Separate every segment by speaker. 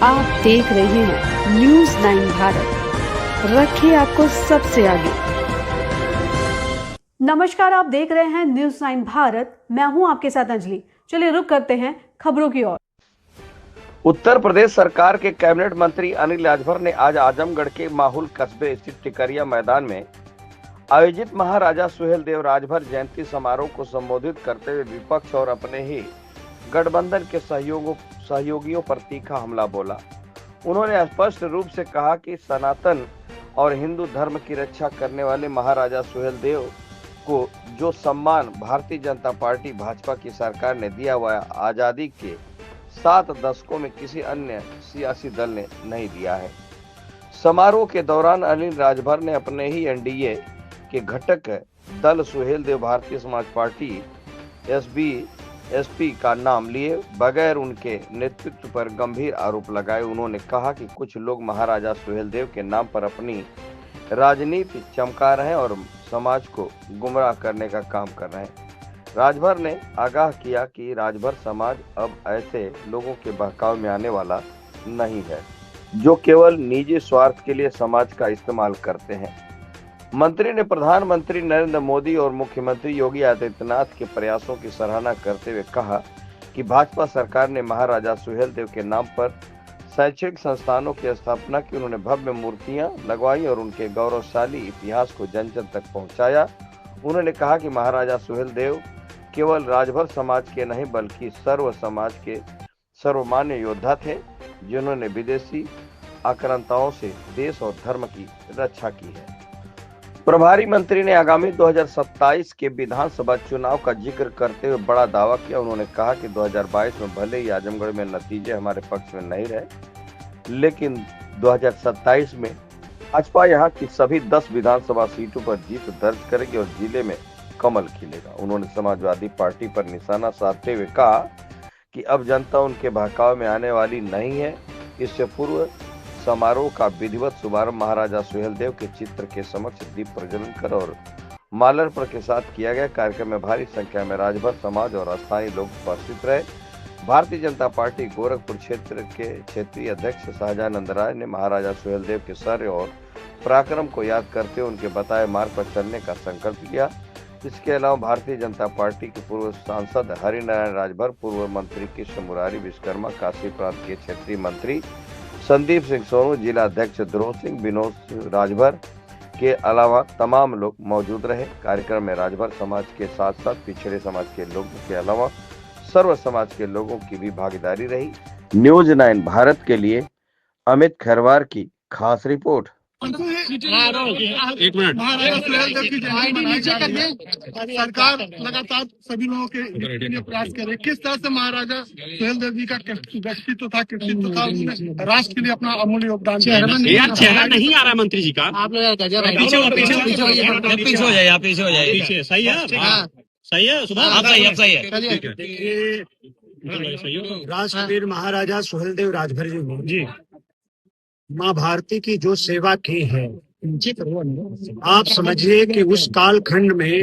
Speaker 1: आप देख रहे हैं न्यूज 9 भारत, रखिए आपको सबसे आगे।
Speaker 2: नमस्कार, आप देख रहे हैं न्यूज 9 भारत। मैं हूं आपके साथ अंजलि। चलिए रुक करते हैं खबरों की ओर।
Speaker 3: उत्तर प्रदेश सरकार के कैबिनेट मंत्री अनिल राजभर ने आज आजमगढ़ के माहुल कस्बे स्थित टिकरिया मैदान में आयोजित महाराजा सुहेलदेव राजभर जयंती समारोह को संबोधित करते हुए विपक्ष और अपने ही गठबंधन के सहयोगियों पर तीखा हमला बोला। उन्होंने स्पष्ट रूप से कहा कि सनातन और हिंदू धर्म की रक्षा करने वाले महाराजा सुहेलदेव को जो सम्मान भारतीय जनता पार्टी भाजपा की सरकार ने दिया हुआ आजादी के 7 दशकों में किसी अन्य सियासी दल ने नहीं दिया है। समारोह के दौरान अनिल राजभर ने अपने ही एनडीए के घटक दल सुहेलदेव भारतीय समाज पार्टी एसपी का नाम लिए बगैर उनके नेतृत्व पर गंभीर आरोप लगाए। उन्होंने कहा कि कुछ लोग महाराजा सुहेलदेव के नाम पर अपनी राजनीति चमका रहे हैं और समाज को गुमराह करने का काम कर रहे हैं। राजभर ने आगाह किया कि राजभर समाज अब ऐसे लोगों के बहकावे में आने वाला नहीं है जो केवल निजी स्वार्थ के लिए समाज का इस्तेमाल करते हैं। मंत्री ने प्रधानमंत्री नरेंद्र मोदी और मुख्यमंत्री योगी आदित्यनाथ के प्रयासों की सराहना करते हुए कहा कि भाजपा सरकार ने महाराजा सुहेलदेव के नाम पर शैक्षणिक संस्थानों की स्थापना की। उन्होंने भव्य मूर्तियां लगवाई और उनके गौरवशाली इतिहास को जन जन तक पहुंचाया। उन्होंने कहा कि महाराजा सुहेलदेव केवल राजभर समाज के नहीं बल्कि सर्व समाज के सर्वमान्य योद्धा थे, जिन्होंने विदेशी आक्रांताओं से देश और धर्म की रक्षा की है। प्रभारी मंत्री ने आगामी 2027 के विधानसभा चुनाव का जिक्र करते हुए बड़ा दावा किया। उन्होंने कहा कि 2022 में भले ही आजमगढ़ में नतीजे हमारे पक्ष में नहीं रहे, लेकिन 2027 में भाजपा यहाँ की सभी 10 विधानसभा सीटों पर जीत दर्ज करेगी और जिले में कमल खिलेगा। उन्होंने समाजवादी पार्टी पर निशाना साधते हुए कहा कि अब जनता उनके बहकावे में आने वाली नहीं है। इससे पूर्व समारोह का विधिवत शुभारंभ महाराजा सुहेलदेव के चित्र के समक्ष दीप प्रज्वलन कर और माल्यार्पण के साथ किया गया। कार्यक्रम में भारी संख्या में राजभर समाज और स्थानीय लोग उपस्थित रहे। भारतीय जनता पार्टी गोरखपुर क्षेत्र के क्षेत्रीय अध्यक्ष शाहजहां राय ने महाराजा सुहेलदेव के शौर्य और पराक्रम को याद करते हुए उनके बताए मार्ग पर चलने का संकल्प लिया। इसके अलावा भारतीय जनता पार्टी के पूर्व सांसद हरिनारायण राजभर, पूर्व मंत्री कृष्ण मुरारी विश्वकर्मा, काशी प्रांत के क्षेत्रीय मंत्री संदीप सिंह सोनू, जिला अध्यक्ष ध्रुव सिंह, विनोद राजभर के अलावा तमाम लोग मौजूद रहे। कार्यक्रम में राजभर समाज के साथ साथ पिछड़े समाज के लोगों के अलावा सर्व समाज के लोगों की भी भागीदारी रही। न्यूज 9 भारत के लिए अमित खैरवार की खास रिपोर्ट।
Speaker 4: एक मिनट। महाराजा सुहेलदेव की जयंती सरकार लगातार सभी लोगों के लिए प्रयास करे। किस तरह से महाराजा सुहेलदेव जी का व्यक्तित्व था, कृतित्व था, उन्होंने राष्ट्र के लिए अपना अमूल्य योगदान दिया।
Speaker 5: यार चेहरा नहीं आ रहा मंत्री जी का।
Speaker 6: आप लोग
Speaker 5: पीछे हो जाए, आप पीछे हो जाए। पीछे सही है, सही है सुभाष, आप सही है।
Speaker 6: राष्ट्रवीर महाराजा सुहेलदेव राजभर जी माँ भारती की जो सेवा की है, आप समझिए कि उस कालखंड में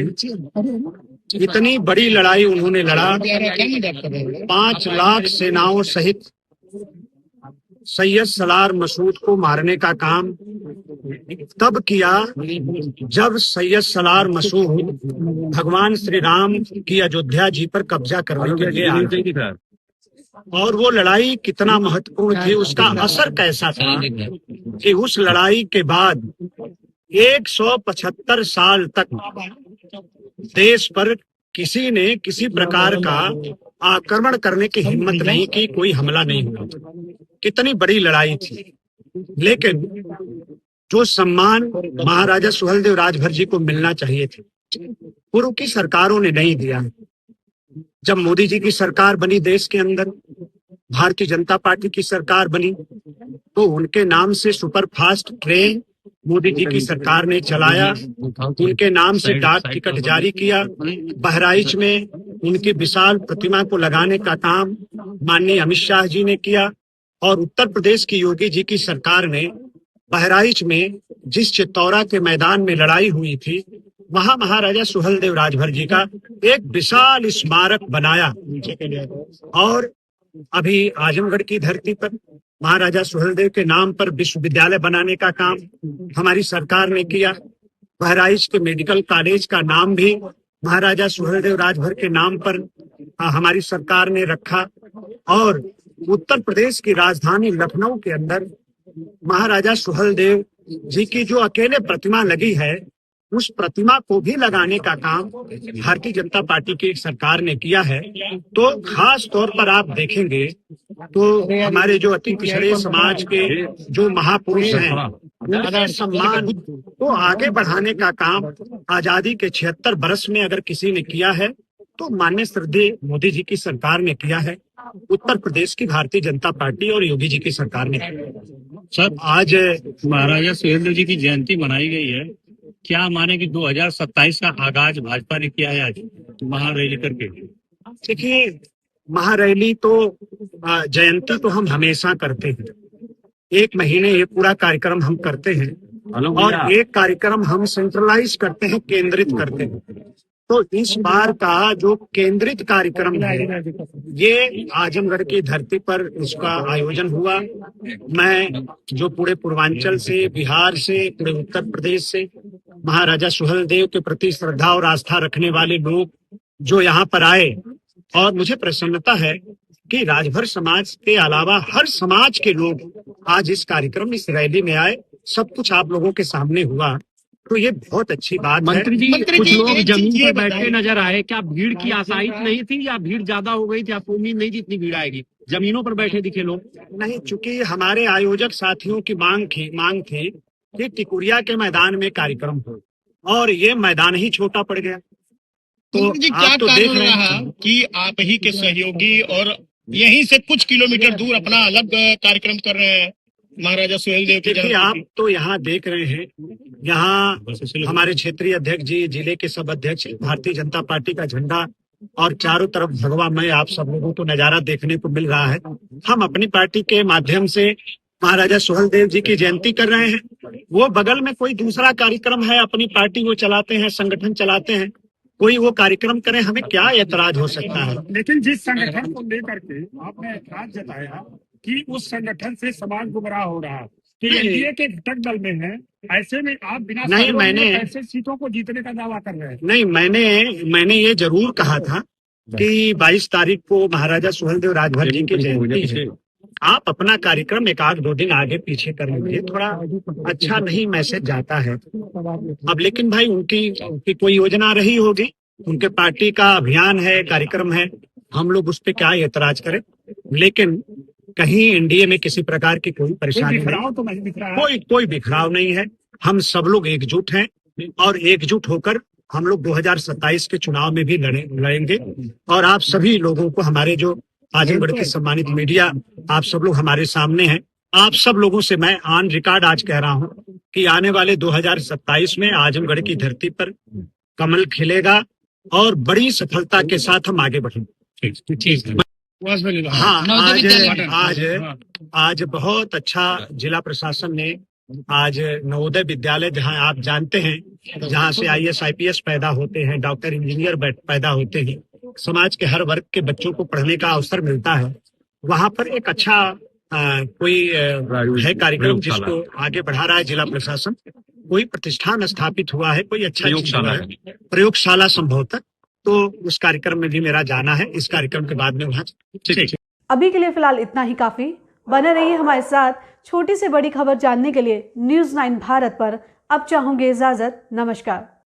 Speaker 6: इतनी बड़ी लड़ाई उन्होंने लड़ा। 5 लाख सेनाओं सहित सैयद सलार मसूद को मारने का काम तब किया जब सैयद सलार मसूद भगवान श्री राम की अयोध्या जी पर कब्जा करने के लिए आए। और वो लड़ाई कितना महत्वपूर्ण थी, उसका असर कैसा था कि उस लड़ाई के बाद 175 साल तक देश पर किसी ने किसी प्रकार का आक्रमण करने की हिम्मत नहीं की, कोई हमला नहीं हुआ। कितनी बड़ी लड़ाई थी, लेकिन जो सम्मान महाराजा सुहेलदेव राजभर जी को मिलना चाहिए थे, पूर्व की सरकारों ने नहीं दिया। जब मोदी जी की सरकार बनी, देश के अंदर भारतीय जनता पार्टी की सरकार बनी, तो उनके नाम से super fast train Modi ji की सरकार ने चलाया। उनके नाम से डाक टिकट जारी किया। बहराइच में उनकी विशाल प्रतिमा को लगाने का काम माननीय अमित शाह जी ने किया। और उत्तर प्रदेश की योगी जी की सरकार ने बहराइच में जिस चित्तौरा के मैदान में लड़ाई हुई थी, वहां महाराजा सुहेलदेव राजभर जी का एक विशाल स्मारक बनाया। और अभी आजमगढ़ की धरती पर महाराजा सुहेलदेव के नाम पर विश्वविद्यालय बनाने का काम हमारी सरकार ने किया। बहराइच के मेडिकल कॉलेज का नाम भी महाराजा सुहेलदेव राजभर के नाम पर हमारी सरकार ने रखा। और उत्तर प्रदेश की राजधानी लखनऊ के अंदर महाराजा सुहेलदेव जी की जो अकेले प्रतिमा लगी है, उस प्रतिमा को भी लगाने का काम भारतीय जनता पार्टी की सरकार ने किया है। तो खास तौर पर आप देखेंगे तो हमारे जो अति पिछड़े समाज के जो महापुरुष हैं, उनके सम्मान को आगे बढ़ाने का काम आजादी के 76 वर्ष में अगर किसी ने किया है तो माननीय श्रद्धेय मोदी जी की सरकार ने किया है। उत्तर प्रदेश की भारतीय जनता पार्टी और योगी जी की सरकार ने किया है।
Speaker 5: सर, आज महाराजा सुहेलदेव जी की जयंती मनाई गई है। क्या माने कि 2027 का आगाज भाजपा ने किया है आज महारैली करके?
Speaker 6: देखिए, महारैली तो जयंती तो हम हमेशा करते हैं। एक महीने ये पूरा कार्यक्रम हम करते हैं और एक कार्यक्रम हम सेंट्रलाइज करते हैं, केंद्रित करते हैं। तो इस बार का जो केंद्रित कार्यक्रम है, ये आजमगढ़ की धरती पर इसका आयोजन हुआ। मैं जो पूरे पूर्वांचल से, बिहार से, पूरे उत्तर प्रदेश से महाराजा सुहेलदेव के प्रति श्रद्धा और आस्था रखने वाले लोग जो यहाँ पर आए, और मुझे प्रसन्नता है कि राजभर समाज के अलावा हर समाज के लोग आज इस कार्यक्रम, इस रैली में आए। सब कुछ आप लोगों के सामने हुआ, तो ये बहुत अच्छी बात है।
Speaker 7: मंत्री जी, कुछ लोग जमीन पर बैठे नजर आए। क्या भीड़ की आशाइश नहीं थी या भीड़ ज्यादा हो गई थी? आपको उम्मीद नहीं थी इतनी भीड़ आएगी? जमीनों पर बैठे दिखे लोग?
Speaker 6: नहीं, चूंकि हमारे आयोजक साथियों की मांग थी कि टिकुरिया के मैदान में कार्यक्रम हो, और ये मैदान ही छोटा पड़ गया। तो आप तो देख रहे हैं
Speaker 4: कि आप ही के सहयोगी और यहीं से कुछ किलोमीटर दूर अपना अलग कार्यक्रम कर रहे हैं महाराजा सुहेलदेव के।
Speaker 6: देखिए, आप तो यहाँ देख रहे हैं, यहाँ हमारे क्षेत्रीय अध्यक्ष जी, जिले के सब अध्यक्ष, भारतीय जनता पार्टी का झंडा, और चारों तरफ भगवा मय आप सब लोगों को नजारा देखने को मिल रहा है। हम अपनी पार्टी के माध्यम से महाराजा सुहेलदेव जी की जयंती कर रहे हैं। वो बगल में कोई दूसरा कार्यक्रम है, अपनी पार्टी वो चलाते हैं, संगठन चलाते हैं, कोई वो कार्यक्रम करें, हमें क्या ऐतराज हो सकता है।
Speaker 8: लेकिन जिस संगठन को लेकर के आपने ऐतराज जताया कि उस संगठन से समाज गुमराह हो रहा है, तो एनडीए के घटक दल में है, ऐसे में आप बिना
Speaker 6: नहीं, मैंने
Speaker 8: ऐसे सीटों को जीतने का दावा कर रहे हैं।
Speaker 6: नहीं, मैंने ये जरूर कहा था कि 22 तारीख को महाराजा सुहेलदेव राजभर जी की जयंती है। आप अपना कार्यक्रम एक आध 2 दिन आगे पीछे कर लीजिए, थोड़ा अच्छा नहीं मैसेज जाता है। अब लेकिन भाई उनकी कोई योजना रही होगी, उनके पार्टी का अभियान है, कार्यक्रम है, हम लोग उस पर क्या ऐतराज करें। लेकिन कहीं एनडीए में किसी प्रकार की कोई परेशानी नहीं, कोई बिखराव नहीं है। हम सब लोग एकजुट हैं और एकजुट होकर हम लोग 2027 के चुनाव में भी लड़ेंगे। और आप सभी लोगों को, हमारे जो आजमगढ़ के सम्मानित मीडिया, आप सब लोग हमारे सामने हैं। आप सब लोगों से मैं ऑन रिकॉर्ड आज कह रहा हूं कि आने वाले 2027 में आजमगढ़ की धरती पर कमल खिलेगा और बड़ी सफलता के साथ हम आगे बढ़ेंगे। हाँ, आज बहुत अच्छा जिला प्रशासन ने आज नवोदय विद्यालय, जहां आप जानते हैं जहां से IAS IPS पैदा होते हैं, डॉक्टर इंजीनियर पैदा होते हैं, समाज के हर वर्ग के बच्चों को पढ़ने का अवसर मिलता है, वहां पर एक अच्छा कोई है कार्यक्रम जिसको आगे बढ़ा रहा है जिला प्रशासन। कोई प्रतिष्ठान स्थापित हुआ है, कोई अच्छा प्रयोगशाला संभवतः, तो उस कार्यक्रम में भी मेरा जाना है। इस कार्यक्रम के बाद में वहाँ
Speaker 2: अभी के लिए फिलहाल इतना ही काफी। बने रहिए हमारे साथ। छोटी से बड़ी खबर जानने के लिए News 9 भारत पर अब चाहूंगी इजाजत। नमस्कार।